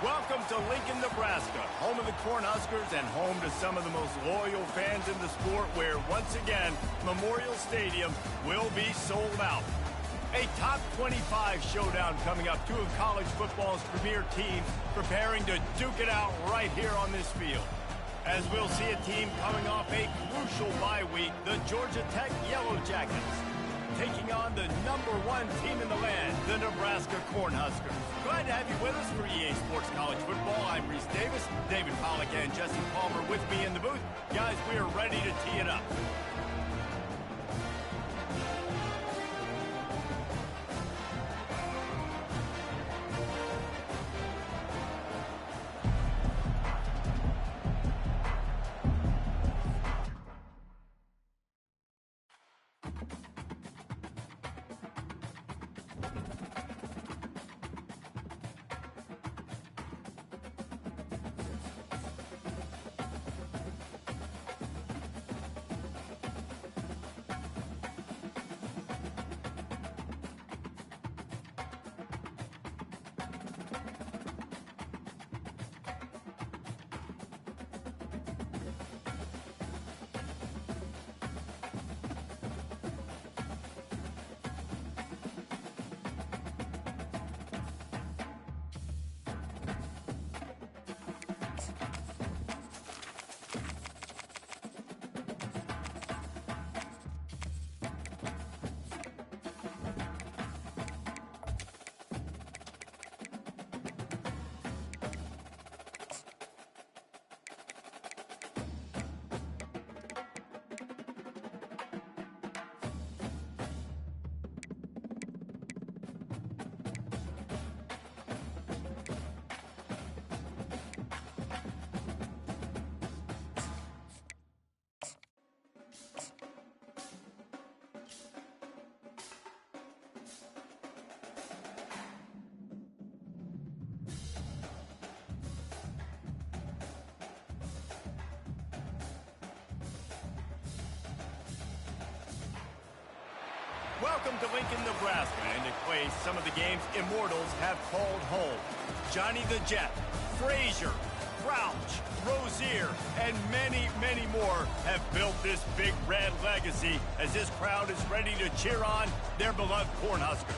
Welcome to Lincoln, Nebraska, home of the Cornhuskers and home to some of the most loyal fans in the sport, where, once again, Memorial Stadium will be sold out. A top 25 showdown coming up. Two of college football's premier teams preparing to duke it out right here on this field. As we'll see a team coming off a crucial bye week, the Georgia Tech Yellow Jackets, taking on the #1 team in the land, the Nebraska Cornhuskers. Glad to have you with us for EA Sports College Football. I'm Reese Davis, David Pollack and Jesse Palmer with me in the booth. Guys, we are ready to tee it up. Welcome to Lincoln, Nebraska, and to play some of the games immortals have called home. Johnny the Jet, Frazier, Crouch, Rozier, and many, many more have built this big red legacy as this crowd is ready to cheer on their beloved Cornhuskers.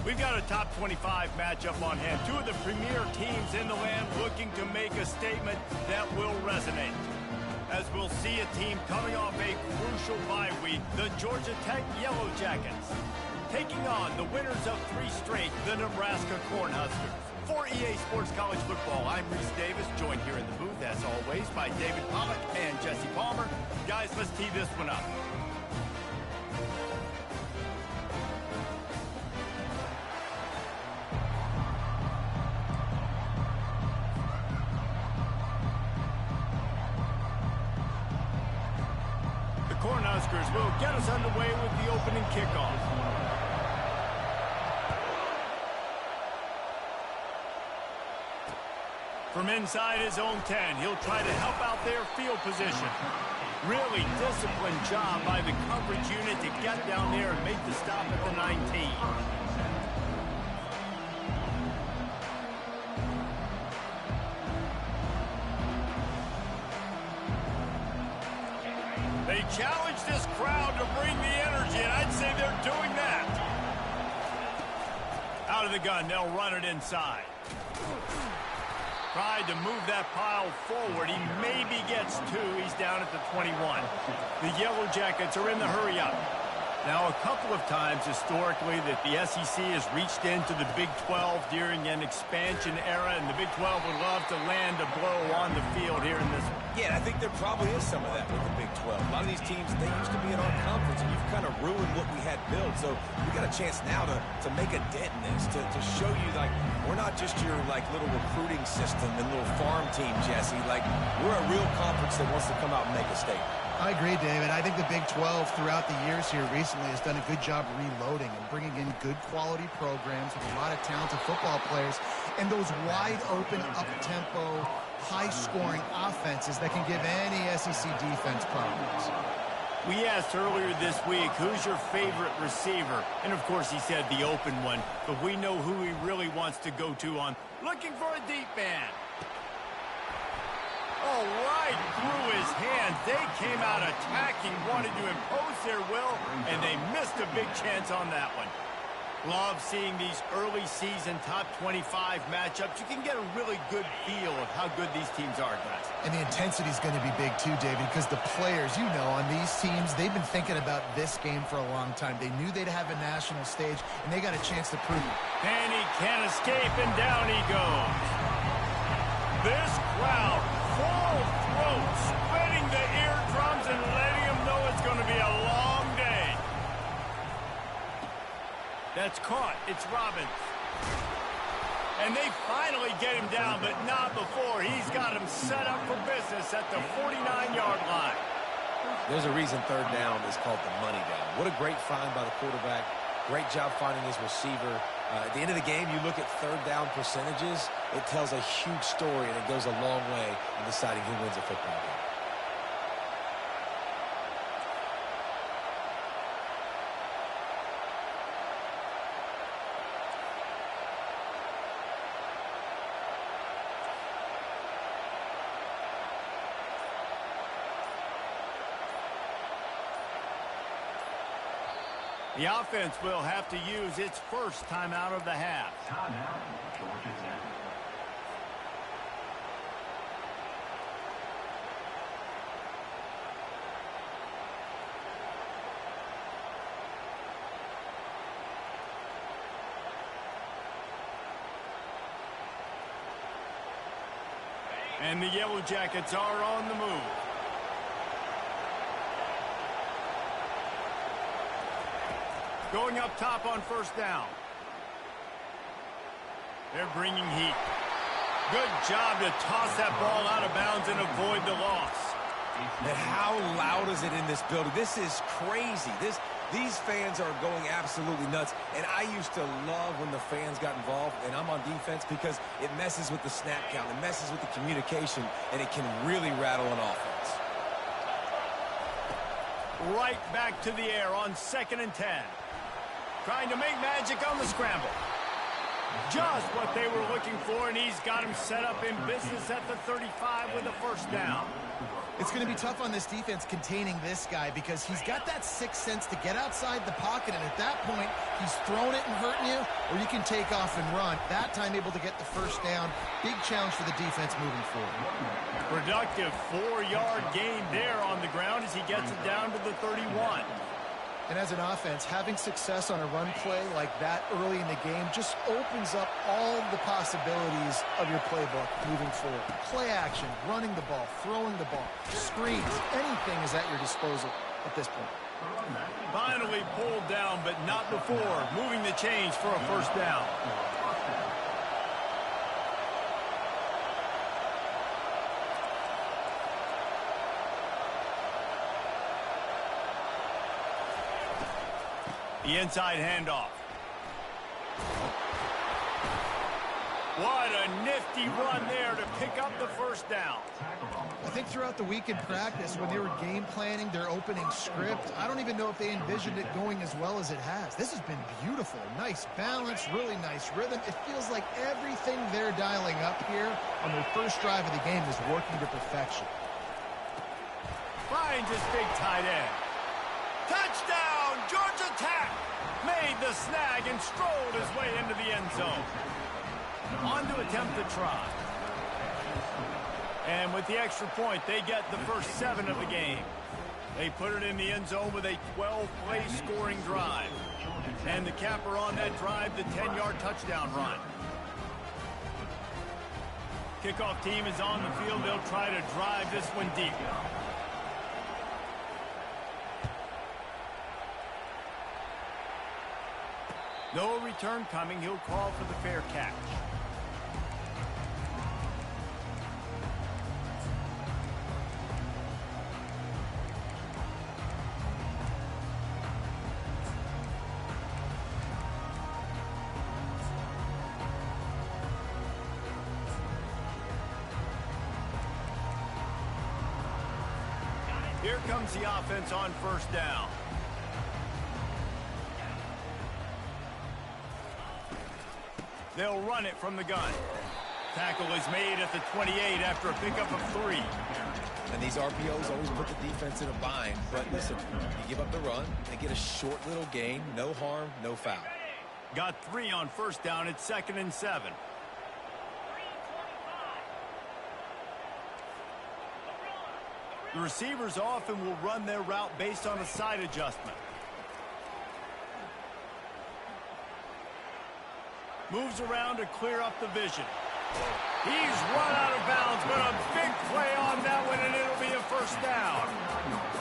We've got a top 25 matchup on hand. Two of the premier teams in the land looking to make a statement that will resonate. As we'll see a team coming off a crucial bye week, the Georgia Tech Yellow Jackets, taking on the winners of 3 straight, the Nebraska Cornhuskers. For EA Sports College Football, I'm Reese Davis, joined here in the booth, as always, by David Pollack and Jesse Palmer. Guys, let's tee this one up. Cornhuskers will get us underway with the opening kickoff. From inside his own 10, he'll try to help out their field position. Really disciplined job by the coverage unit to get down there and make the stop at the 19. They challenge this crowd to bring the energy, and I'd say they're doing that. Out of the gun, they'll run it inside. Tried to move that pile forward. He maybe gets 2. He's down at the 21. The Yellow Jackets are in the hurry-up. Now, a couple of times historically that the SEC has reached into the Big 12 during an expansion era, and the Big 12 would love to land a blow on the field here in this one. Yeah, I think there probably is some of that with the Big 12. A lot of these teams, they used to be in our conference, and you've kind of ruined what we had built. So we got a chance now to make a dent in this, to show you, like, we're not just your, like, little recruiting system and little farm team, Jesse. Like, we're a real conference that wants to come out and make a statement. I agree, David. I think the Big 12 throughout the years here recently has done a good job reloading and bringing in good quality programs with a lot of talented football players and those wide open, up-tempo, high-scoring offenses that can give any SEC defense problems. We asked earlier this week, who's your favorite receiver? And, of course, he said the open one. But we know who he really wants to go to on looking for a deep man. Oh, right through his hands. They came out attacking, wanted to impose their will, and they missed a big chance on that one. Love seeing these early season top 25 matchups. You can get a really good feel of how good these teams are, guys. And the intensity is going to be big too, David, because the players, you know, on these teams, they've been thinking about this game for a long time. They knew they'd have a national stage, and they got a chance to prove it. And he can't escape, and down he goes. This crowd, full throat, spreading the eardrums and letting them know it's going to be a long day. That's caught. It's Robbins. And they finally get him down, but not before. He's got him set up for business at the 49-yard line. There's a reason third down is called the money down. What a great find by the quarterback. Great job finding his receiver. At the end of the game, you look at third down percentages. It tells a huge story, and it goes a long way in deciding who wins a football game. The offense will have to use its first timeout of the half. Timeout, Georgia Tech. And the Yellow Jackets are on the move. Going up top on first down. They're bringing heat. Good job to toss that ball out of bounds and avoid the loss. And how loud is it in this building? This is crazy. These fans are going absolutely nuts. And I used to love when the fans got involved, and I'm on defense, because it messes with the snap count. It messes with the communication, and it can really rattle an offense. Right back to the air on 2nd and 10. Trying to make magic on the scramble. Just what they were looking for, and he's got him set up in business at the 35 with a first down. It's going to be tough on this defense containing this guy, because he's got that sixth sense to get outside the pocket, and at that point, he's throwing it and hurting you, or you can take off and run. That time able to get the first down. Big challenge for the defense moving forward. Productive 4-yard gain there on the ground as he gets it down to the 31. And as an offense, having success on a run play like that early in the game just opens up all the possibilities of your playbook moving forward. Play action, running the ball, throwing the ball, screens, anything is at your disposal at this point. Finally pulled down, but not before. Moving the chains for a first down. The inside handoff. What a nifty run there to pick up the first down. I think throughout the week in practice, when they were game planning their opening script, I don't even know if they envisioned it going as well as it has. This has been beautiful. Nice balance, really nice rhythm. It feels like everything they're dialing up here on their first drive of the game is working to perfection. Finds his big tight end. Touchdown, Georgia Tech! Made the snag and strolled his way into the end zone. On to attempt the try. And with the extra point, they get the first 7 of the game. They put it in the end zone with a 12-play scoring drive. And the capper on that drive, the 10-yard touchdown run. Kickoff team is on the field. They'll try to drive this one deep. No return coming. He'll call for the fair catch. Here comes the offense on first down. They'll run it from the gun. Tackle is made at the 28 after a pickup of 3. And these RPOs always put the defense in a bind. But listen, you give up the run, they get a short little gain, no harm, no foul. Got 3 on first down. It's 2nd and 7. The receivers often will run their route based on a side adjustment. Moves around to clear up the vision. He's run out of bounds, but a big play on that one, and it'll be a first down.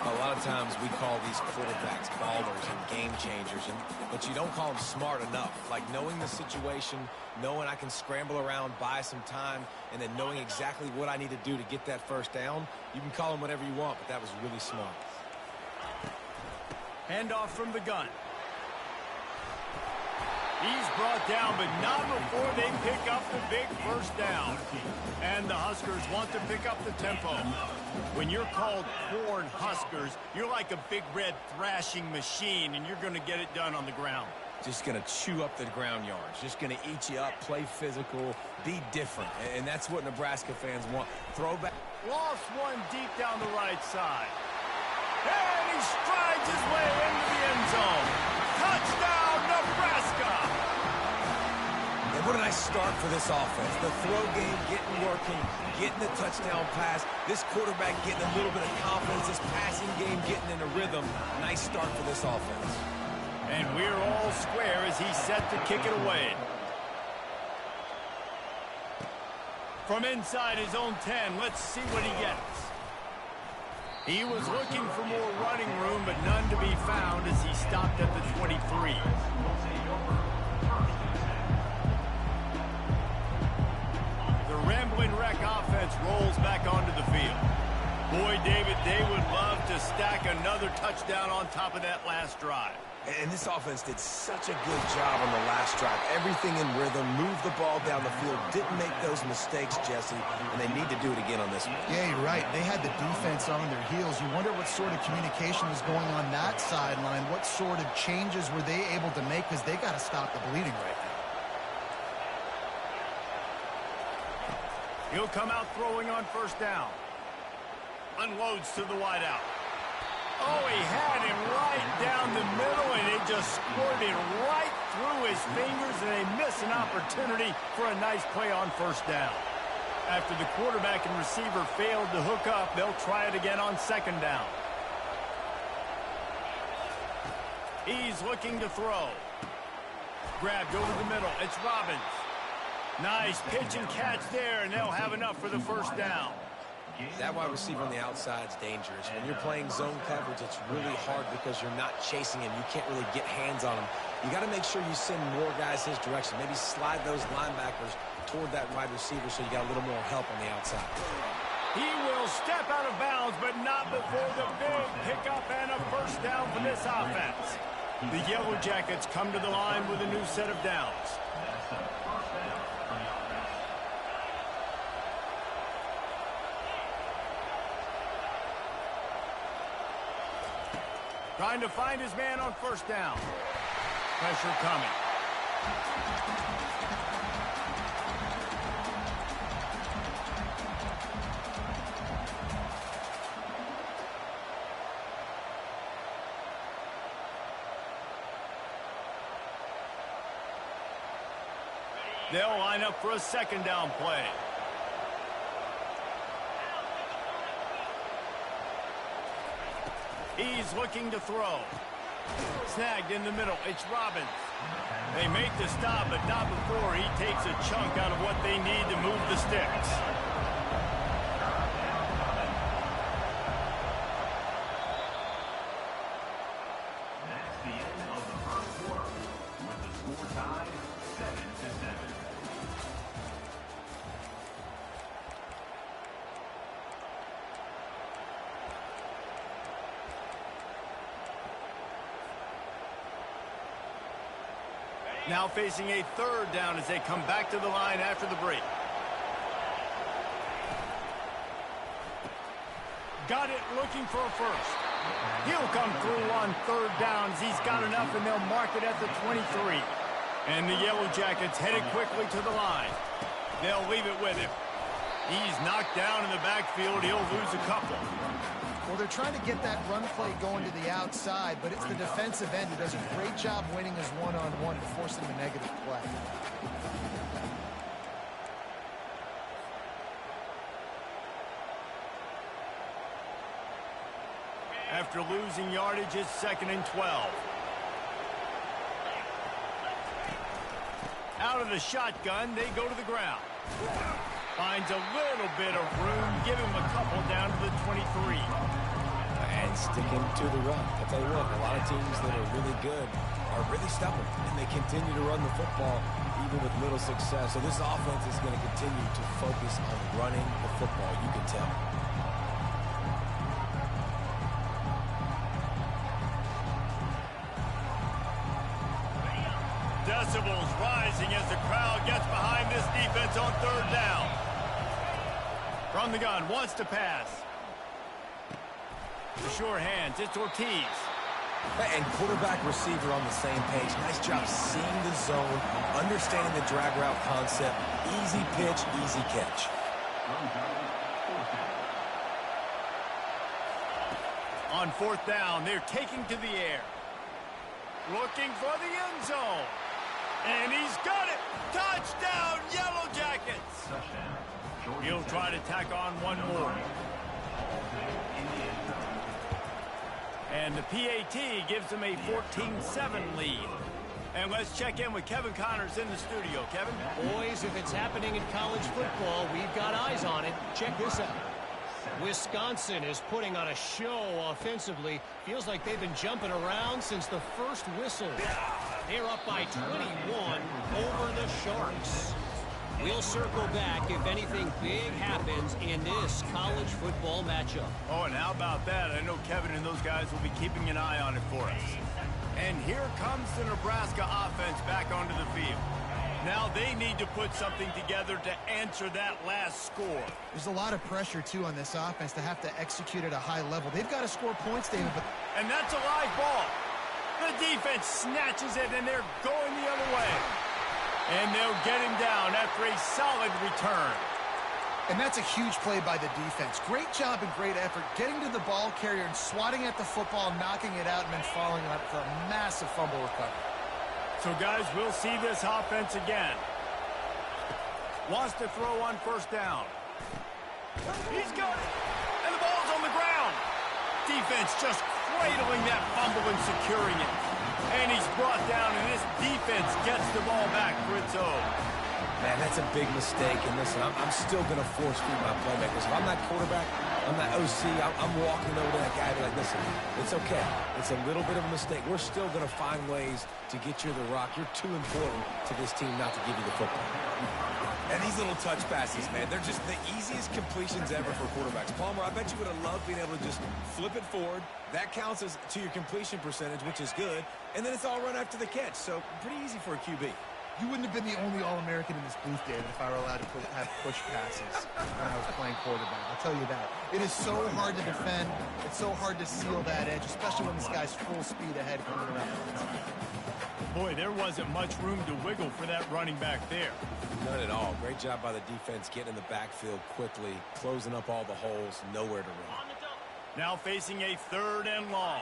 A lot of times we call these quarterbacks ballers and game changers, but you don't call them smart enough. Like knowing the situation, knowing I can scramble around, buy some time, and then knowing exactly what I need to do to get that first down. You can call them whatever you want, but that was really smart. Handoff from the gun. He's brought down, but not before they pick up the big first down. And the Huskers want to pick up the tempo. When you're called Corn Huskers, you're like a big red thrashing machine, and you're going to get it done on the ground. Just going to chew up the ground yards. Just going to eat you up, play physical, be different. And that's what Nebraska fans want. Throwback. Lost one deep down the right side. And he strides his way into the end zone. Touchdown, Nebraska! And what a nice start for this offense. The throw game getting working, getting the touchdown pass. This quarterback getting a little bit of confidence. This passing game getting in a rhythm. Nice start for this offense. And we're all square as he's set to kick it away. From inside his own 10, let's see what he gets. He was looking for more running room, but none to be found as he stopped at the 23. The Rambling Wreck offense rolls back onto the field. Boy, David, they would love to stack another touchdown on top of that last drive. And this offense did such a good job on the last drive. Everything in rhythm, moved the ball down the field, didn't make those mistakes, Jesse, and they need to do it again on this one. Yeah, you're right. They had the defense on their heels. You wonder what sort of communication was going on that sideline. What sort of changes were they able to make, because they got to stop the bleeding right now. He'll come out throwing on first down. Unloads to the wideout. Oh, he had him right down the middle, and it just squirted right through his fingers, and they miss an opportunity for a nice play on first down. After the quarterback and receiver failed to hook up, they'll try it again on second down. He's looking to throw. Grabbed over the middle. It's Robbins. Nice pitch and catch there, and they'll have enough for the first down. That wide receiver on the outside is dangerous. When you're playing zone coverage, it's really hard because you're not chasing him. You can't really get hands on him. You got to make sure you send more guys his direction. Maybe slide those linebackers toward that wide receiver so you got a little more help on the outside. He will step out of bounds, but not before the big pickup and a first down for this offense. The Yellow Jackets come to the line with a new set of downs. Trying to find his man on first down. Pressure coming. They'll line up for a second down play. He's looking to throw. Snagged in the middle. It's Robbins. They make the stop, but not before he takes a chunk out of what they need to move the sticks. That's the end of the first quarter, with the score tied 7-7. Now facing a third down as they come back to the line after the break. got it looking for a first. He'll come through on third downs. He's got enough, and they'll mark it at the 23. And the Yellow Jackets headed quickly to the line. They'll leave it with him. He's knocked down in the backfield. He'll lose a couple. Well, they're trying to get that run play going to the outside, but it's the defensive end who does a great job winning his one-on-one and forcing the negative play. After losing yardage, it's 2nd and 12. Out of the shotgun, they go to the ground. Finds a little bit of room, give him a couple down to the 23. And sticking to the run. I'll tell you what, a lot of teams that are really good are really stubborn, and they continue to run the football even with little success. So this offense is going to continue to focus on running the football, you can tell. Decibels rising as the crowd gets behind this defense on third down. From the gun, wants to pass. The sure hands, it's Ortiz. And quarterback receiver on the same page. Nice job seeing the zone, understanding the drag route concept. Easy pitch, easy catch. On fourth down, they're taking to the air. Looking for the end zone. And he's got it. Touchdown, Yellow Jackets. He'll try to tack on one more. And the PAT gives them a 14-7 lead. And let's check in with Kevin Connors in the studio. Kevin? Boys, if it's happening in college football, we've got eyes on it. Check this out. Wisconsin is putting on a show offensively. Feels like they've been jumping around since the first whistle. They're up by 21 over the Sharks. We'll circle back if anything big happens in this college football matchup. Oh, and how about that? I know Kevin and those guys will be keeping an eye on it for us. And here comes the Nebraska offense back onto the field. Now they need to put something together to answer that last score. There's a lot of pressure, too, on this offense to have to execute at a high level. They've got to score points, David. But and that's a live ball. The defense snatches it, and they're going the other way. And they'll get him down after a solid return. And that's a huge play by the defense. Great job and great effort getting to the ball carrier and swatting at the football, knocking it out, and then falling on it for a massive fumble recovery. So, guys, we'll see this offense again. Wants to throw on first down. He's got it. And the ball's on the ground. Defense just cradling that fumble and securing it. And he's brought down, and this defense gets the ball back for its own. Man, that's a big mistake. And listen, I'm still going to force feed my playmakers. If I'm that quarterback, I'm that OC, I'm walking over to that guy and be like, listen, it's okay. It's a little bit of a mistake. We're still going to find ways to get you the rock. You're too important to this team not to give you the football. And these little touch passes, man, they're just the easiest completions ever for quarterbacks. Palmer, I bet you would have loved being able to just flip it forward. That counts as to your completion percentage, which is good. And then it's all run after the catch. So pretty easy for a QB. You wouldn't have been the only All-American in this booth, David, if I were allowed to have push passes when I was playing quarterback. I'll tell you that. It is so hard to defend. It's so hard to seal that edge, especially when this guy's full speed ahead coming around. Boy, there wasn't much room to wiggle for that running back there. None at all. Great job by the defense getting in the backfield quickly, closing up all the holes, nowhere to run. Now facing a 3rd and long.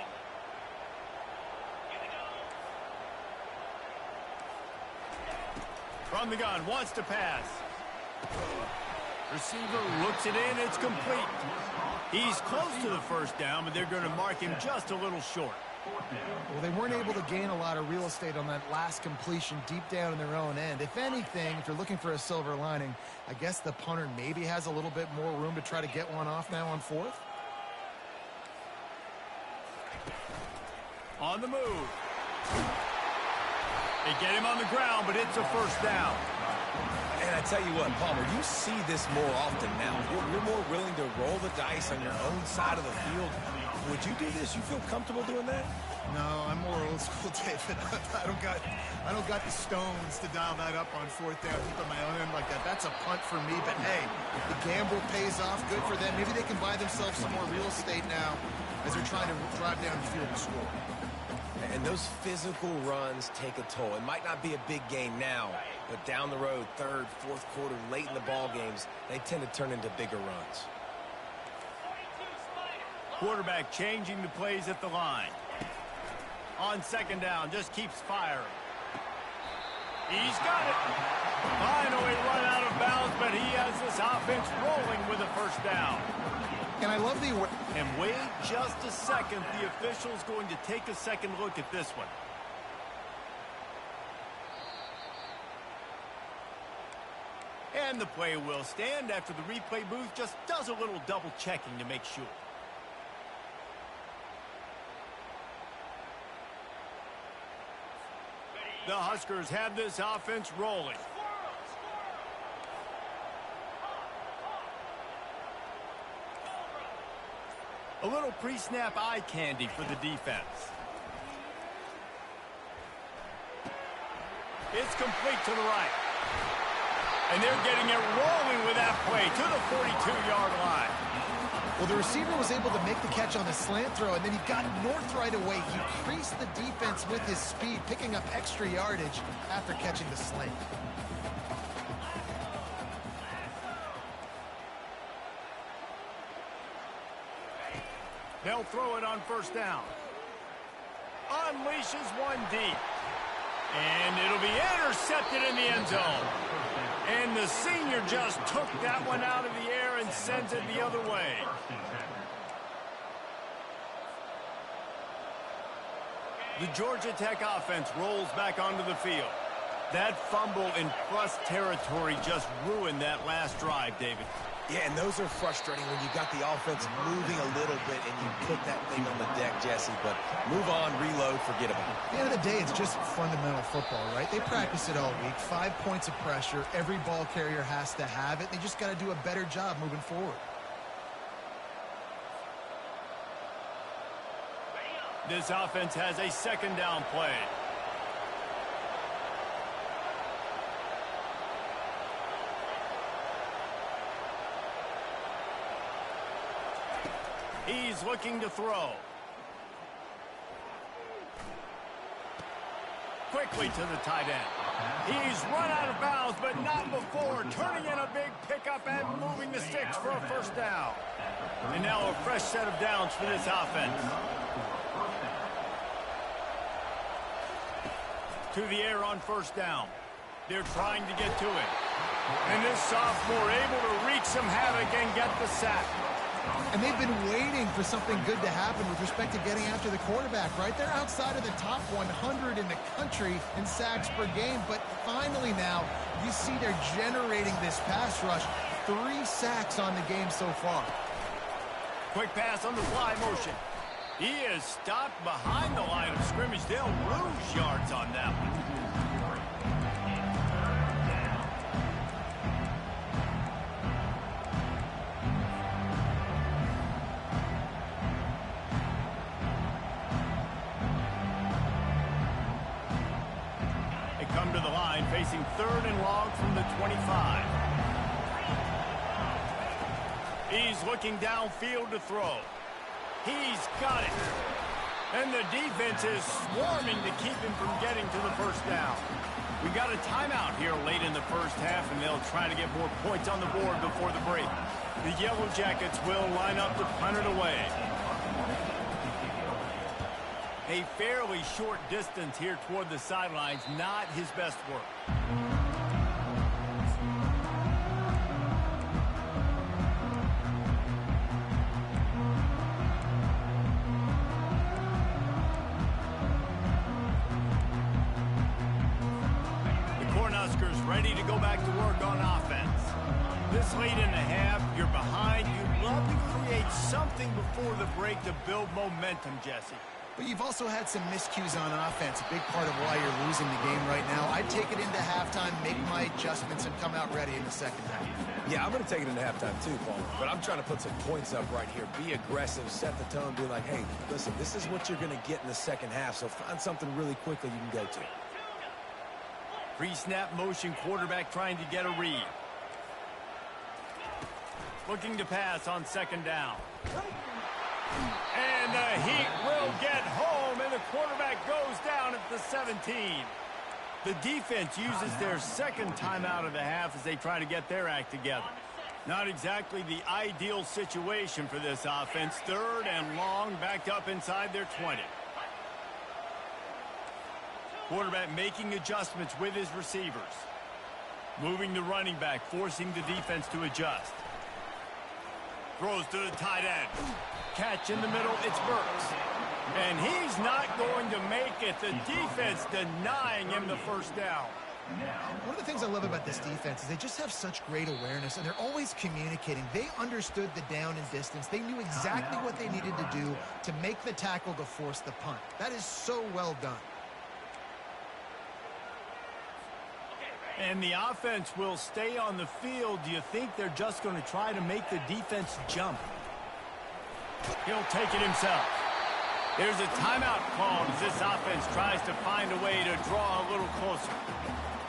From the gun, wants to pass. Receiver looks it in, it's complete. He's close to the first down, but they're going to mark him just a little short. Well, they weren't able to gain a lot of real estate on that last completion deep down in their own end. If anything, if you're looking for a silver lining, I guess the punter maybe has a little bit more room to try to get one off now on 4th. On the move. They get him on the ground, but it's a first down. And I tell you what, Palmer, you see this more often now. You're more willing to roll the dice on your own side of the field. Would you do this? You feel comfortable doing that? No, I'm more old school, David. I don't got the stones to dial that up on fourth down, keep on my own end like that. That's a punt for me, but hey, the gamble pays off. Good for them. Maybe they can buy themselves some more real estate now as they're trying to drive down the field and score. And those physical runs take a toll. It might not be a big game now, but down the road, third, fourth quarter, late in the ball games, they tend to turn into bigger runs. Quarterback changing the plays at the line. On second down, just keeps firing. He's got it. Finally run out of bounds, but he has this offense rolling with a first down. And I love the... And wait just a second. The official's going to take a second look at this one. And the play will stand after the replay booth just does a little double checking to make sure. The Huskers have this offense rolling. A little pre-snap eye candy for the defense. It's complete to the right. And they're getting it rolling with that play to the 42-yard line. Well, the receiver was able to make the catch on the slant throw, and then he got north right away. He creased the defense with his speed, picking up extra yardage after catching the slant. They'll throw it on first down. Unleashes one deep. And it'll be intercepted in the end zone. And the senior just took that one out of the air and sends it the other way. The Georgia Tech offense rolls back onto the field. That fumble in plus territory just ruined that last drive, David. Yeah, and those are frustrating when you got the offense moving a little bit and you put that thing on the deck, Jesse. But move on, reload, forget about it. At the end of the day, it's just fundamental football, right? They practice it all week. 5 points of pressure. Every ball carrier has to have it. They just got to do a better job moving forward. This offense has a second down play. He's looking to throw. Quickly to the tight end. He's run out of bounds, but not before turning in a big pickup and moving the sticks for a first down. And now a fresh set of downs for this offense. To the air on first down. They're trying to get to it. And this sophomore able to wreak some havoc and get the sack. And they've been waiting for something good to happen with respect to getting after the quarterback, right? They're outside of the top 100 in the country in sacks per game, but finally now you see they're generating this pass rush. 3 sacks on the game so far. Quick pass on the fly motion. He is stopped behind the line of scrimmage. They'll lose yards on that one. Come to the line, facing 3rd and long from the 25. He's looking downfield to throw. He's got it. And the defense is swarming to keep him from getting to the first down. We got a timeout here late in the first half, and they'll try to get more points on the board before the break. The Yellow Jackets will line up to punt it away. A fairly short distance here toward the sidelines, not his best work. The Cornhuskers ready to go back to work on offense. This late in the half, you're behind. You'd love to create something before the break to build momentum, Jesse. But you've also had some miscues on offense, a big part of why you're losing the game right now. I'd take it into halftime, make my adjustments, and come out ready in the second half. Yeah, I'm going to take it into halftime too, Paul. But I'm trying to put some points up right here. Be aggressive, set the tone, be like, hey, listen, this is what you're going to get in the second half, so find something really quickly you can go to. Pre-snap motion quarterback trying to get a read. Looking to pass on second down. And the Heat will get home, and the quarterback goes down at the 17. The defense uses their second timeout of the half as they try to get their act together. Not exactly the ideal situation for this offense. Third and long, backed up inside their 20. Quarterback making adjustments with his receivers. Moving the running back, forcing the defense to adjust. Throws to the tight end. Catch in the middle, it's Burks. And he's not going to make it. The defense denying him the first down. One of the things I love about this defense is they just have such great awareness, and they're always communicating. They understood the down and distance. They knew exactly what they needed to do to make the tackle to force the punt. That is so well done. And the offense will stay on the field. Do you think they're just going to try to make the defense jump? He'll take it himself. There's a timeout called as this offense tries to find a way to draw a little closer.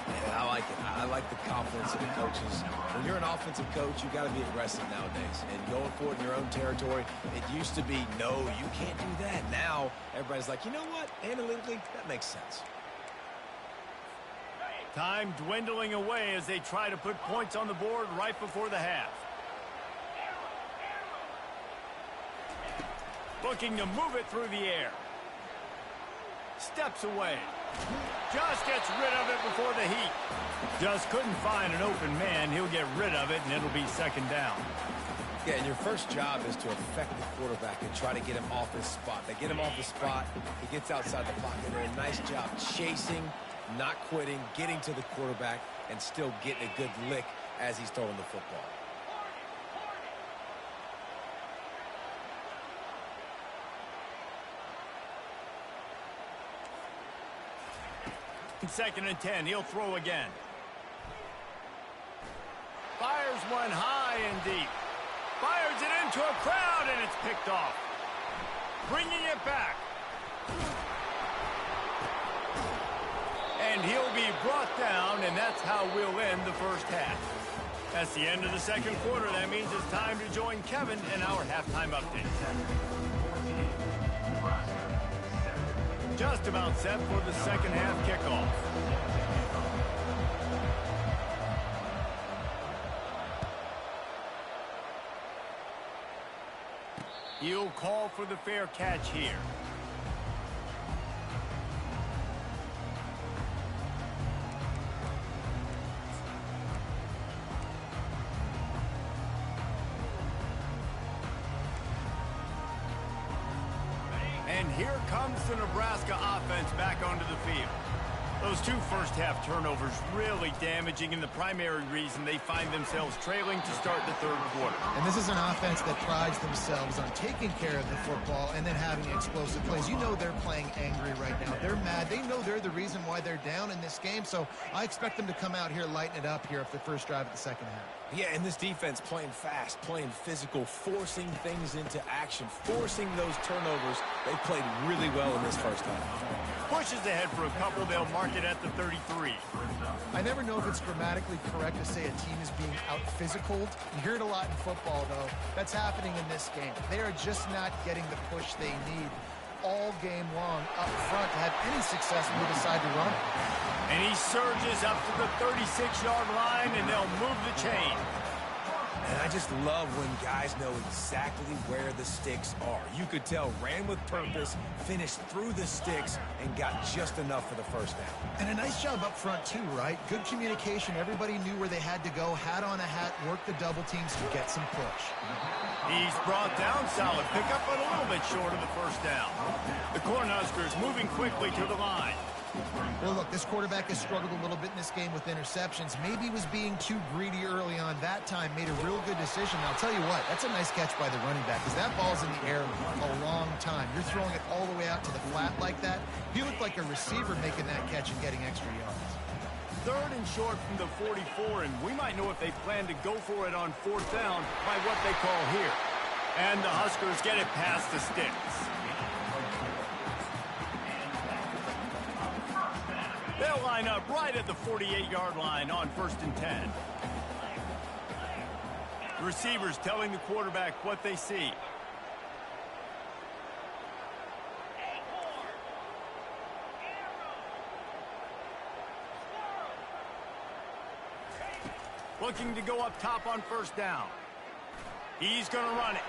Yeah, I like it. I like the confidence of the coaches. When you're an offensive coach, you got to be aggressive nowadays. And going for it in your own territory, it used to be, no, you can't do that. Now, everybody's like, you know what? Analytically, that makes sense. Time dwindling away as they try to put points on the board right before the half. Looking to move it through the air. Steps away. Just gets rid of it before the Heat. Just couldn't find an open man. He'll get rid of it, and it'll be second down. Yeah, and your first job is to affect the quarterback and try to get him off his spot. They get him off his spot. He gets outside the pocket. They're a nice job chasing, not quitting, getting to the quarterback, and still getting a good lick as he's throwing the football. Second and 10. He'll throw again. Fires one high and deep. Fires it into a crowd, and it's picked off. Bringing it back. And he'll be brought down, and that's how we'll end the first half. That's the end of the second quarter. That means it's time to join Kevin in our halftime update. Just about set for the second half kickoff. He'll call for the fair catch here. And here comes the Nebraska offense back onto the field. Those two first-half turnovers really damaging, and the primary reason they find themselves trailing to start the third quarter. And this is an offense that prides themselves on taking care of the football and then having explosive plays. You know they're playing angry right now. They're mad. They know they're the reason why they're down in this game, so I expect them to come out here, lighten it up here for the first drive of the second half. Yeah, and this defense playing fast, playing physical, forcing things into action, forcing those turnovers. They played really well in this first half. Pushes ahead for a couple. They'll mark it at the 33. I never know if it's grammatically correct to say a team is being out-physicaled. You hear it a lot in football, though. That's happening in this game. They are just not getting the push they need all game long up front to have any success when they decide to run it. And he surges up to the 36-yard line, and they'll move the chain. And I just love when guys know exactly where the sticks are. You could tell ran with purpose, finished through the sticks, and got just enough for the first down. And a nice job up front, too, right? Good communication. Everybody knew where they had to go. Hat on a hat, work the double teams to get some push. He's brought down solid pickup, but a little bit short of the first down. The Cornhuskers moving quickly to the line. Well, look, This quarterback has struggled a little bit in this game with interceptions. Maybe was being too greedy early on. That time made a real good decision. Now, I'll tell you what, that's a nice catch by the running back because that ball's in the air a long time. You're throwing it all the way out to the flat like that. He looked like a receiver making that catch and getting extra yards. 3rd and short from the 44, and we might know if they plan to go for it on 4th down by what they call here. And the Huskers get it past the sticks. They'll line up right at the 48-yard line on 1st and 10. The receivers telling the quarterback what they see. Looking to go up top on 1st down. He's going to run it,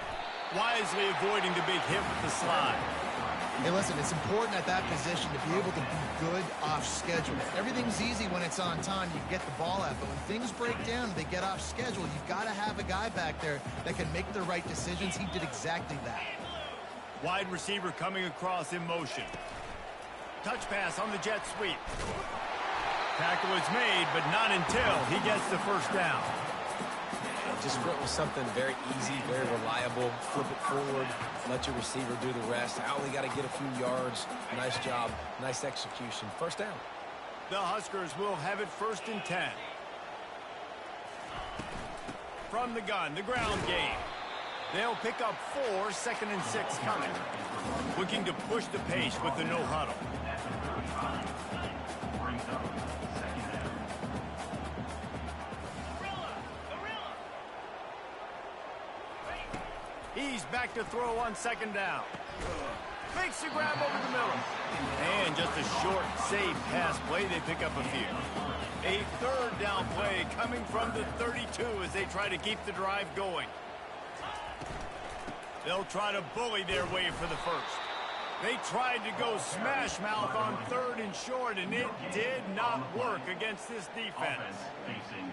wisely avoiding the big hit with the slide. Hey, listen, it's important at that position to be able to be good off schedule. Everything's easy when it's on time. You get the ball out. But when things break down, they get off schedule. You've got to have a guy back there that can make the right decisions. He did exactly that. Wide receiver coming across in motion. Touch pass on the jet sweep. Tackle is made, but not until he gets the 1st down. Just went with something very easy, very reliable. Flip it forward, let your receiver do the rest. I only got to get a few yards. Nice job, nice execution. 1st down. The Huskers will have it 1st and 10. From the gun, the ground game. They'll pick up 4, 2nd and 6 coming. Looking to push the pace with the no huddle. He's back to throw on 2nd down. Makes the grab over the middle. And just a short, safe pass play. They pick up a few. A 3rd down play coming from the 32 as they try to keep the drive going. They'll try to bully their way for the 1st. They tried to go smash mouth on 3rd and short, and it did not work against this defense.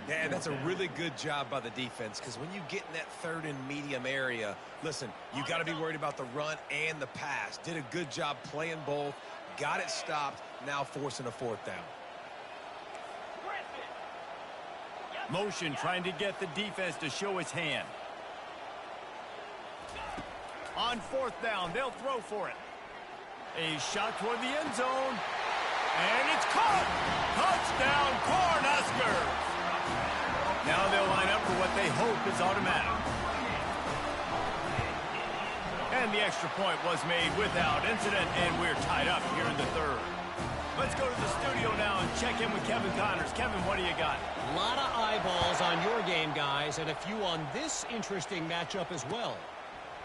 Yeah, that's a really good job by the defense because when you get in that 3rd and medium area, listen, you got to be worried about the run and the pass. Did a good job playing both, got it stopped, now forcing a 4th down. Motion trying to get the defense to show its hand. On 4th down, they'll throw for it. A shot toward the end zone. And it's caught! Touchdown, Cornhuskers! Now they'll line up for what they hope is automatic. And the extra point was made without incident, and we're tied up here in the 3rd. Let's go to the studio now and check in with Kevin Connors. Kevin, what do you got? A lot of eyeballs on your game, guys, and a few on this interesting matchup as well.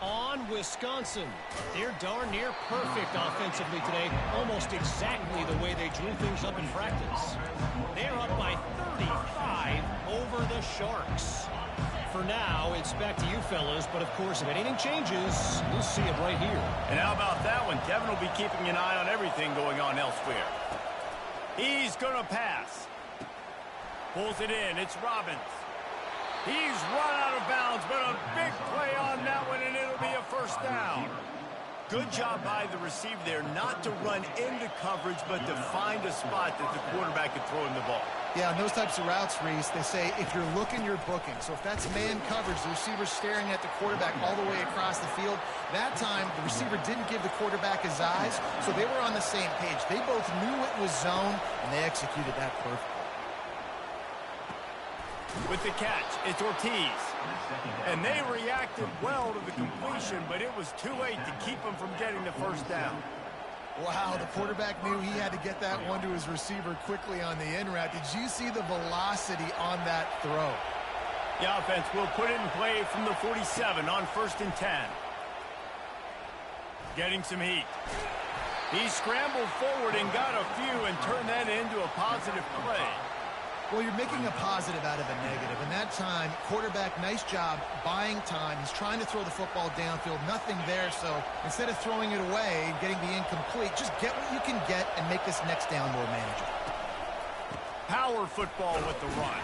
On Wisconsin. They're darn near perfect offensively today, almost exactly the way they drew things up in practice. They're up by 35 over the Sharks. For now, it's back to you fellas, but of course, if anything changes, we'll see it right here. And how about that one? Kevin will be keeping an eye on everything going on elsewhere. He's going to pass. Pulls it in. It's Robbins. He's run out of bounds, but a big play on that one, and it'll be a 1st down. Good job by the receiver there, not to run into coverage, but to find a spot that the quarterback could throw him the ball. Yeah, on those types of routes, Reese, they say if you're looking, you're booking. So if that's man coverage, the receiver's staring at the quarterback all the way across the field. That time, the receiver didn't give the quarterback his eyes, so they were on the same page. They both knew it was zone, and they executed that perfectly. With the catch, it's Ortiz. And they reacted well to the completion, but it was too late to keep them from getting the 1st down. Wow, the quarterback knew he had to get that one to his receiver quickly on the in route. Did you see the velocity on that throw? The offense will put it in play from the 47 on 1st and 10. Getting some heat. He scrambled forward and got a few and turned that into a positive play. Well, you're making a positive out of a negative. And that time, quarterback, nice job buying time. He's trying to throw the football downfield. Nothing there. So instead of throwing it away and getting the incomplete, just get what you can get and make this next down more manageable. Power football with the run.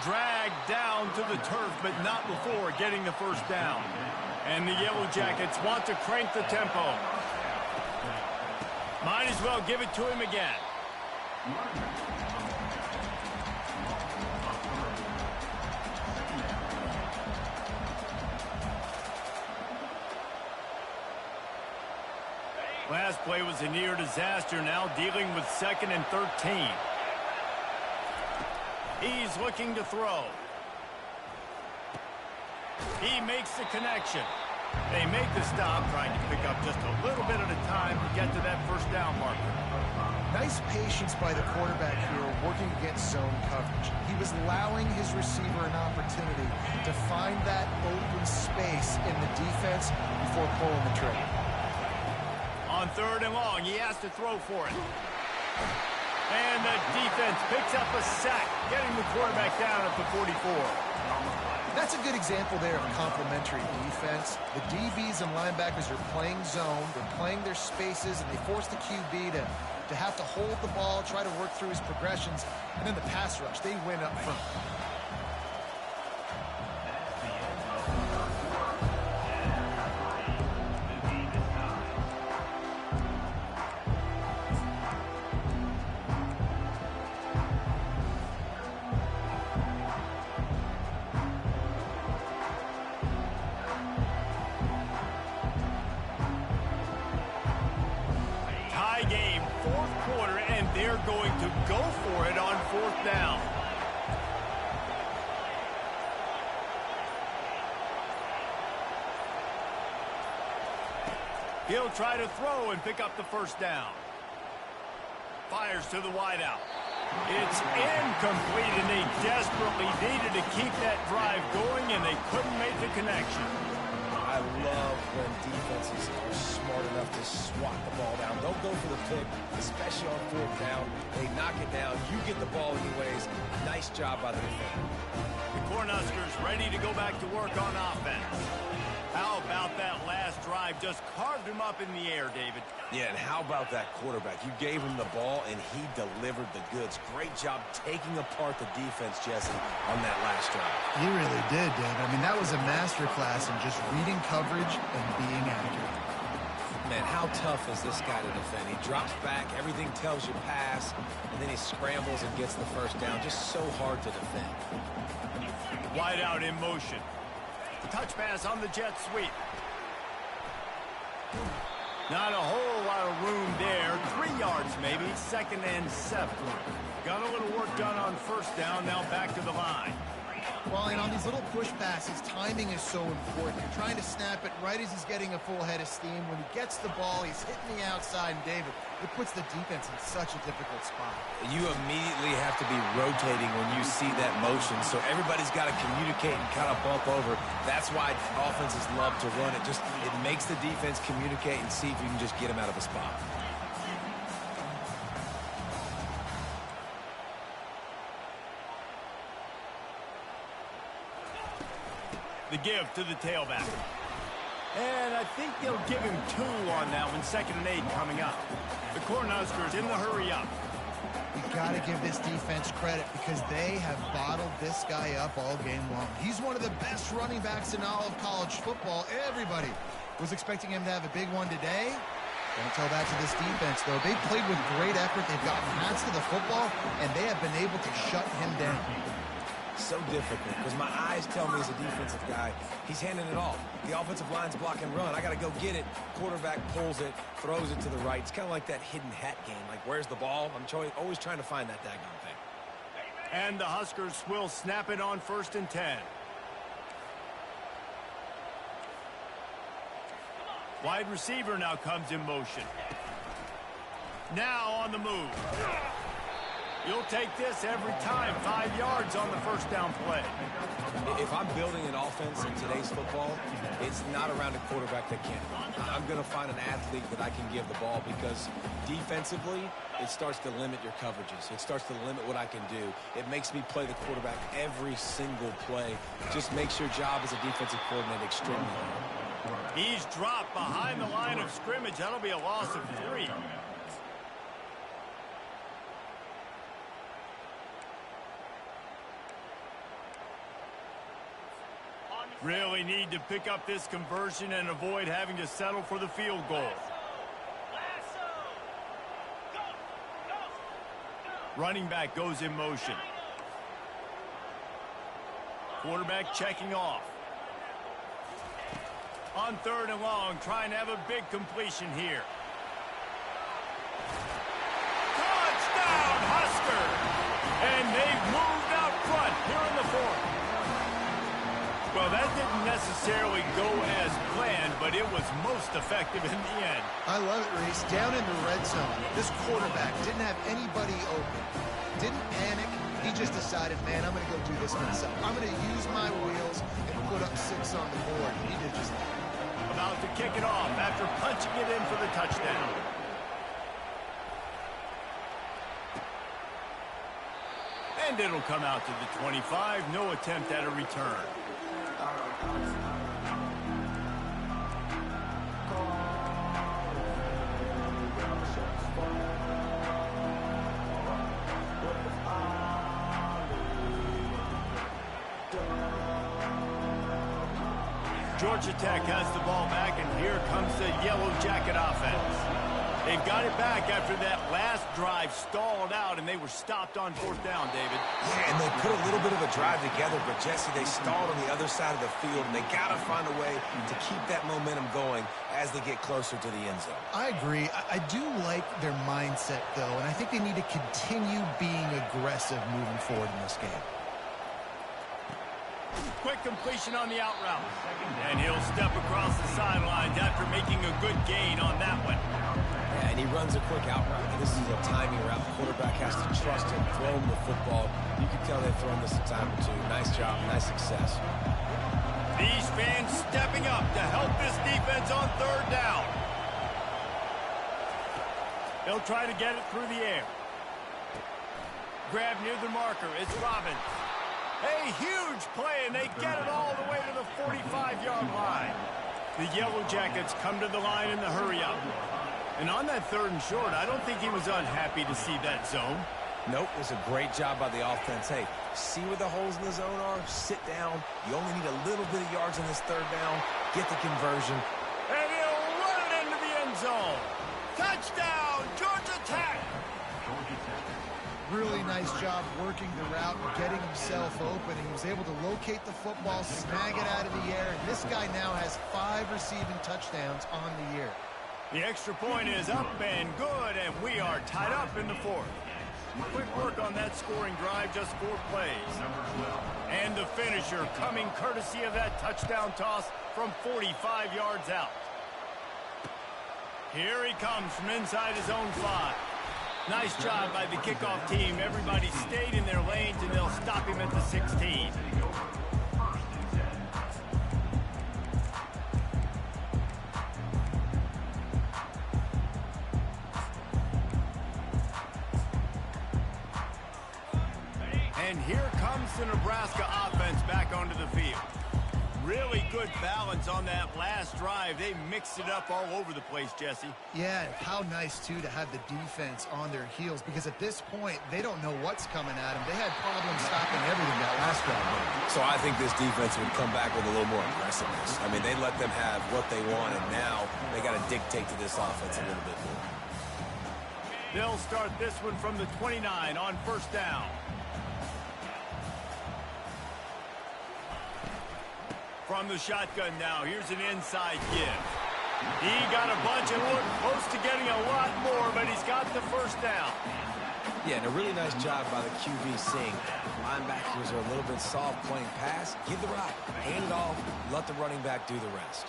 Dragged down to the turf, but not before getting the 1st down. And the Yellow Jackets want to crank the tempo. Might as well give it to him again. Last play was a near disaster, now dealing with 2nd and 13. He's looking to throw. He makes the connection. They make the stop, trying to pick up just a little bit at a time to get to that first down marker. Nice patience by the quarterback here, working against zone coverage. He was allowing his receiver an opportunity to find that open space in the defense before pulling the trigger. On 3rd and long, he has to throw for it. And the defense picks up a sack, getting the quarterback down at the 44. That's a good example there of complementary defense. The DBs and linebackers are playing zone, they're playing their spaces, and they force the QB to have to hold the ball, try to work through his progressions, and then the pass rush, they win up front. Game, 4th quarter, and they're going to go for it on 4th down. He'll try to throw and pick up the first down. Fires to the wideout. It's incomplete, and they desperately needed to keep that drive going, and they couldn't make the connection. I love when defenses are smart enough to swat the ball down. Don't go for the pick, especially on 4th down. They knock it down. You get the ball anyways. Nice job by the defender. The Cornhuskers ready to go back to work on offense. How about that last drive? Just carved him up in the air, David. Yeah, and how about that quarterback? You gave him the ball, and he delivered the goods. Great job taking apart the defense, Jesse, on that last drive. He really did, David. I mean, that was a masterclass in just reading coverage and being accurate. Man, how tough is this guy to defend? He drops back, everything tells you pass, and then he scrambles and gets the first down. Just so hard to defend. Wide out in motion. Touch pass on the jet sweep. Not a whole lot of room there. 3 yards maybe. 2nd and 7. Got a little work done on 1st down. Now back to the line. Well, and on these little push passes, timing is so important. You're trying to snap it right as he's getting a full head of steam. When he gets the ball, he's hitting the outside, and David, it puts the defense in such a difficult spot. You immediately have to be rotating when you see that motion, so everybody's got to communicate and kind of bump over. That's why offenses love to run it. It makes the defense communicate and see if you can just get him out of a spot. The give to the tailback. And I think they'll give him 2 on that one. 2nd and 8 coming up. The Cornhuskers in the hurry up. You got to give this defense credit because they have bottled this guy up all game long. He's one of the best running backs in all of college football. Everybody was expecting him to have a big one today. Don't tell that to this defense, though. They played with great effort. They've gotten hands to the football, and they have been able to shut him down. So difficult because my eyes tell me as a defensive guy, he's handing it off. The offensive line's block and run. I got to go get it. Quarterback pulls it, throws it to the right. It's kind of like that hidden hat game. Like, where's the ball? I'm always trying to find that daggone thing. And the Huskers will snap it on 1st and 10. Wide receiver now comes in motion. Now on the move. You'll take this every time. 5 yards on the first down play. If I'm building an offense in today's football, it's not around a quarterback that can't run. I'm going to find an athlete that I can give the ball because defensively, it starts to limit your coverages. It starts to limit what I can do. It makes me play the quarterback every single play. Just makes your job as a defensive coordinator extremely hard. He's dropped behind the line of scrimmage. That'll be a loss of 3. Really need to pick up this conversion and avoid having to settle for the field goal. Running back goes in motion. Quarterback checking off. On 3rd and long, trying to have a big completion here. Touchdown, Husker! And they've moved out front here in the 4th. Well, that didn't necessarily go as planned, but it was most effective in the end. I love it, Reese. Down in the red zone, this quarterback didn't have anybody open. Didn't panic. He just decided, man, I'm going to go do this myself. I'm going to use my wheels and put up 6 on the board. And he did just that. About to kick it off after punching it in for the touchdown. And it'll come out to the 25. No attempt at a return. Georgia Tech has the ball back, and here comes the Yellow Jacket offense. They've got it back after that last drive stalled out, and they were stopped on 4th down, David. Yeah, and they put a little bit of a drive together, but, Jesse, they stalled on the other side of the field, and they got to find a way to keep that momentum going as they get closer to the end zone. I agree. I do like their mindset, though, and I think they need to continue being aggressive moving forward in this game. Quick completion on the out route. And he'll step across the sidelines after making a good gain on that one. Yeah, and he runs a quick out route. And this is a timing route. The quarterback has to trust him, throw him the football. You can tell they've thrown this a time or two. Nice job, nice success. These fans stepping up to help this defense on 3rd down. They'll try to get it through the air. Grab near the marker. It's Robbins. A huge play, and they get it all the way to the 45-yard line. The Yellow Jackets come to the line in the hurry-up. And on that 3rd and short, I don't think he was unhappy to see that zone. Nope, it was a great job by the offense. Hey, see where the holes in the zone are? Sit down. You only need a little bit of yards on this 3rd down. Get the conversion. And he'll run it into the end zone. Touchdown, Georgia Tech! Really nice job working the route, getting himself open. He was able to locate the football, snag it out of the air, and this guy now has 5 receiving touchdowns on the year. The extra point is up and good, and we are tied up in the 4th. Quick work on that scoring drive, just 4 plays. And the finisher coming courtesy of that touchdown toss from 45 yards out. Here he comes from inside his own 5. Nice job by the kickoff team. Everybody stayed in their lanes, and they'll stop him at the 16. And here comes the Nebraska offense back onto the field. Really good balance on that last drive. They mixed it up all over the place, Jesse. Yeah, and how nice, too, to have the defense on their heels, because at this point, they don't know what's coming at them. They had problems stopping everything that last drive. So I think this defense would come back with a little more aggressiveness. I mean, they let them have what they want, and now they got to dictate to this offense a little bit more. They'll start this one from the 29 on 1st down. From the shotgun now, here's an inside give. He got a bunch and looked close to getting a lot more, but he's got the 1st down. Yeah, and a really nice job by the QB seeing linebackers are a little bit soft playing pass. Give the rock, hand it off, let the running back do the rest.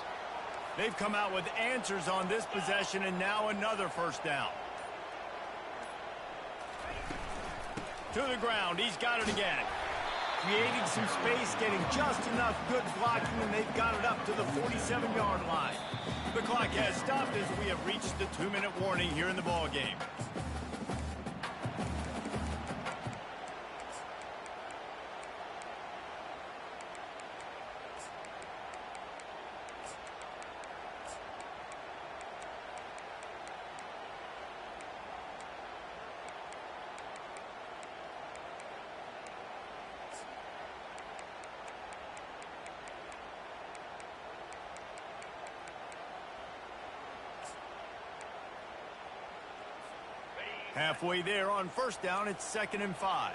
They've come out with answers on this possession, and now another 1st down. To the ground, he's got it again. Creating some space, getting just enough good blocking, and they've got it up to the 47-yard line. The clock has stopped as we have reached the 2-minute warning here in the ballgame. Halfway there on first down, it's 2nd and 5.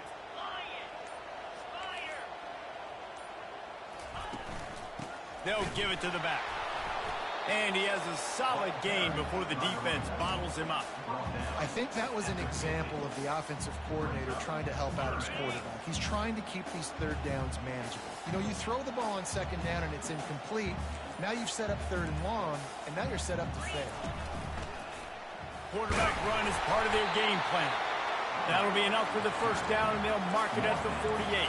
They'll give it to the back. And he has a solid gain before the defense bottles him up. I think that was an example of the offensive coordinator trying to help out his quarterback. He's trying to keep these third downs manageable. You know, you throw the ball on 2nd down and it's incomplete. Now you've set up 3rd and long, and now you're set up to fail. Quarterback run is part of their game plan. That'll be enough for the first down, and they'll mark it at the 48.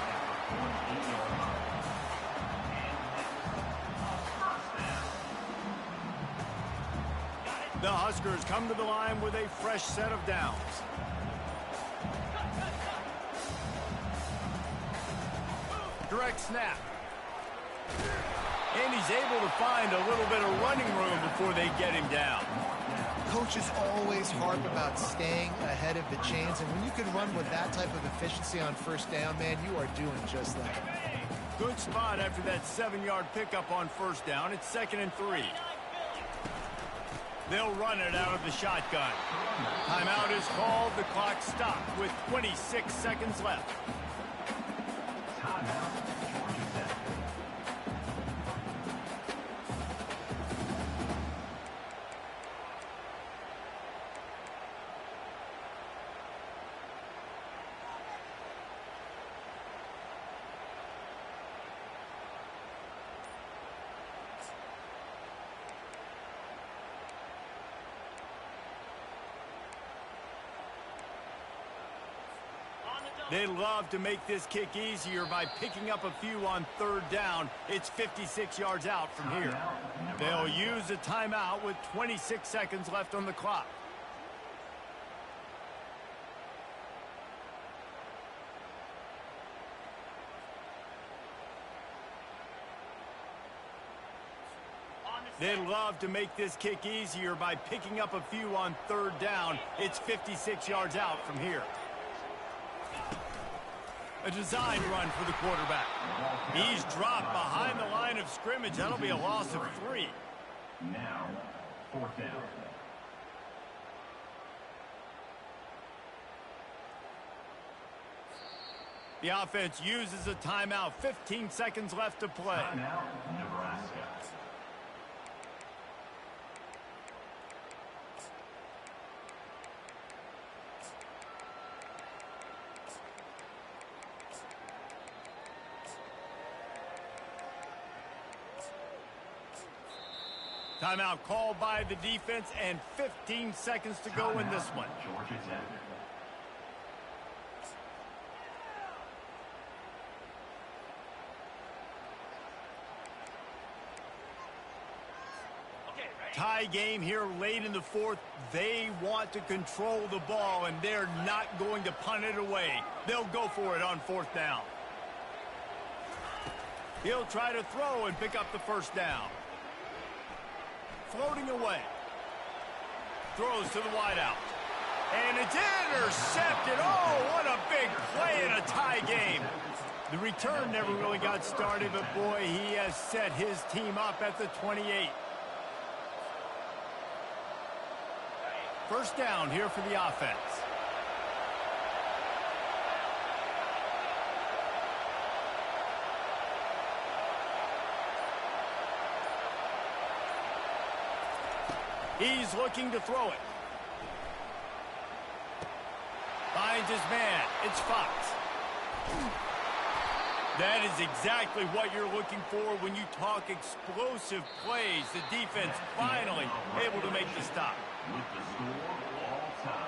The Huskers come to the line with a fresh set of downs. Direct snap. And he's able to find a little bit of running room before they get him down. Coaches always harp about staying ahead of the chains, and when you can run with that type of efficiency on first down, man, you are doing just that. Good spot after that 7-yard pickup on first down. It's 2nd and 3. They'll run it out of the shotgun. Timeout is called. The clock stopped with 26 seconds left. They'd love to make this kick easier by picking up a few on 3rd down. It's 56 yards out from here. They'll use a timeout with 26 seconds left on the clock. They'd love to make this kick easier by picking up a few on 3rd down. It's 56 yards out from here. A designed run for the quarterback. He's dropped behind the line of scrimmage. That'll be a loss of 3. Now, 4th down. The offense uses a timeout. 15 seconds left to play. Timeout, Nebraska. Timeout called by the defense, and 15 seconds to go in this one. Georgia Tech. Tie game here late in the 4th. They want to control the ball, and they're not going to punt it away. They'll go for it on 4th down. He'll try to throw and pick up the first down. Floating away. Throws to the wideout. And it's intercepted. Oh, what a big play in a tie game. The return never really got started, but boy, he has set his team up at the 28. First down here for the offense. He's looking to throw it. Finds his man. It's Fox. That is exactly what you're looking for when you talk explosive plays. The defense finally able to make the stop. With the score all time.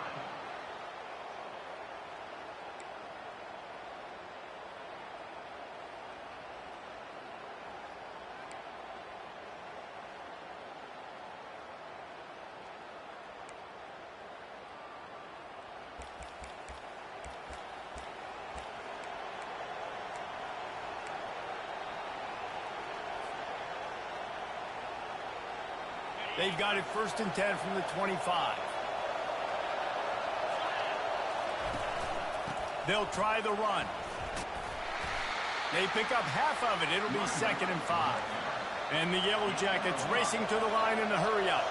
They've got it 1st and 10 from the 25. They'll try the run. They pick up half of it. It'll be 2nd and 5. And the Yellow Jackets racing to the line in the hurry up.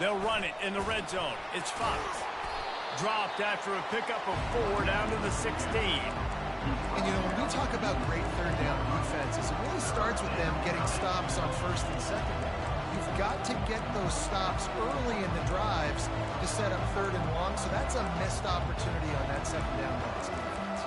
They'll run it in the red zone. It's Fox. Dropped after a pickup of 4 down to the 16. And, you know, when we talk about great third down defenses, it really starts with them getting stops on first and second down. You've got to get those stops early in the drives to set up third and long, so that's a missed opportunity on that second down by this defense.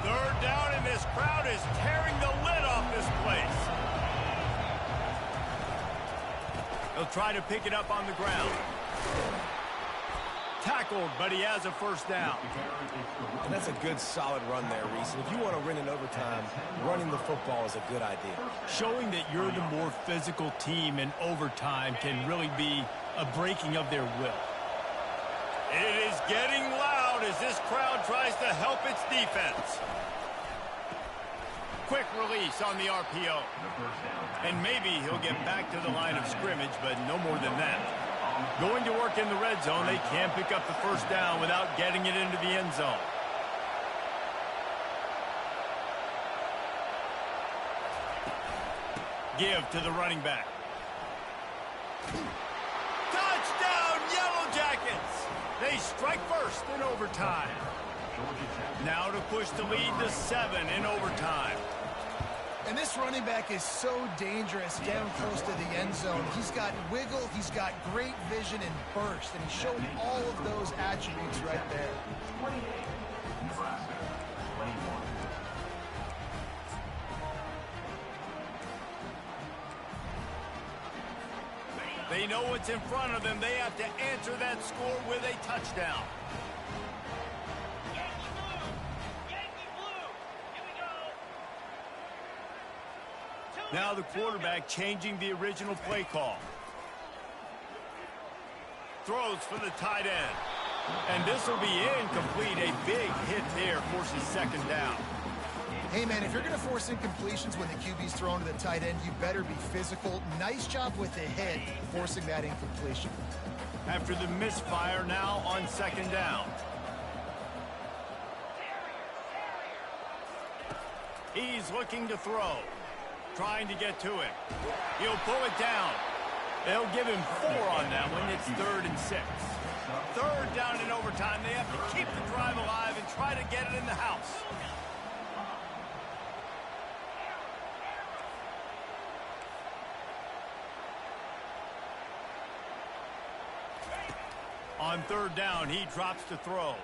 Third down, and this crowd is tearing the lid off this place. He'll try to pick it up on the ground. Tackled, but he has a first down. And that's a good, solid run there, Reese. And if you want to win in overtime, running the football is a good idea. Showing that you're the more physical team in overtime can really be a breaking of their will. It is getting loud as this crowd tries to help its defense. Quick release on the RPO. And maybe he'll get back to the line of scrimmage, but no more than that. Going to work in the red zone, they can't pick up the first down without getting it into the end zone. Give to the running back. Touchdown, Yellow Jackets! They strike first in overtime. Now to push the lead to 7 in overtime. And this running back is so dangerous down close to the end zone. He's got wiggle, he's got great vision and burst, and he showed all of those attributes right there. 28, Nebraska, 21. They know what's in front of them. They have to answer that score with a touchdown. Now the quarterback changing the original play call. Throws for the tight end. And this will be incomplete. A big hit there forces second down. Hey, man, if you're going to force incompletions when the QB's thrown to the tight end, you better be physical. Nice job with the hit, forcing that incompletion. After the misfire, now on second down. He's looking to throw. Trying to get to him. He'll pull it down. They'll give him 4 on that one. It's 3rd and 6. Third down in overtime. They have to keep the drive alive and try to get it in the house. On third down, he drops to throw.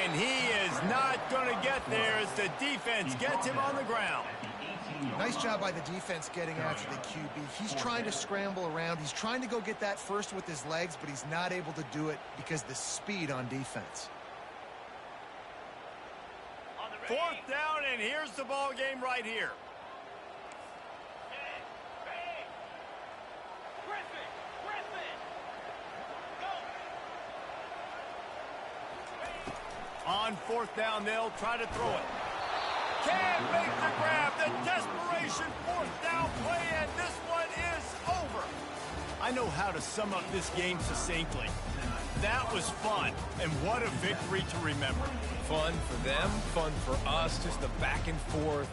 And he is not going to get there as the defense gets him on the ground. Nice job by the defense getting after the QB. He's trying to scramble around. He's trying to go get that first with his legs, but he's not able to do it because of the speed on defense. Fourth down, and here's the ball game right here. On fourth down, they'll try to throw it. Can't make the grab. The desperation fourth down play, and this one is over. I know how to sum up this game succinctly. That was fun, and what a victory to remember. Fun for them, fun for us, just the back and forth,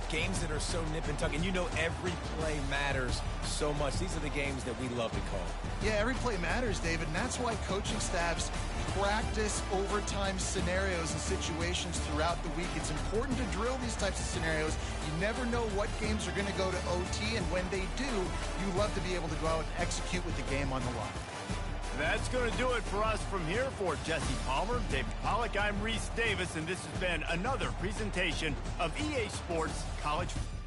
games that are so nip and tuck, and you know every play matters so much. These are the games that we love to call. Yeah, every play matters, David, and that's why coaching staffs practice overtime scenarios and situations throughout the week. It's important to drill these types of scenarios. You never know what games are going to go to OT, and when they do, you love to be able to go out and execute with the game on the line. That's going to do it for us from here. For Jesse Palmer, David Pollack, I'm Reese Davis, and this has been another presentation of EA Sports College Football.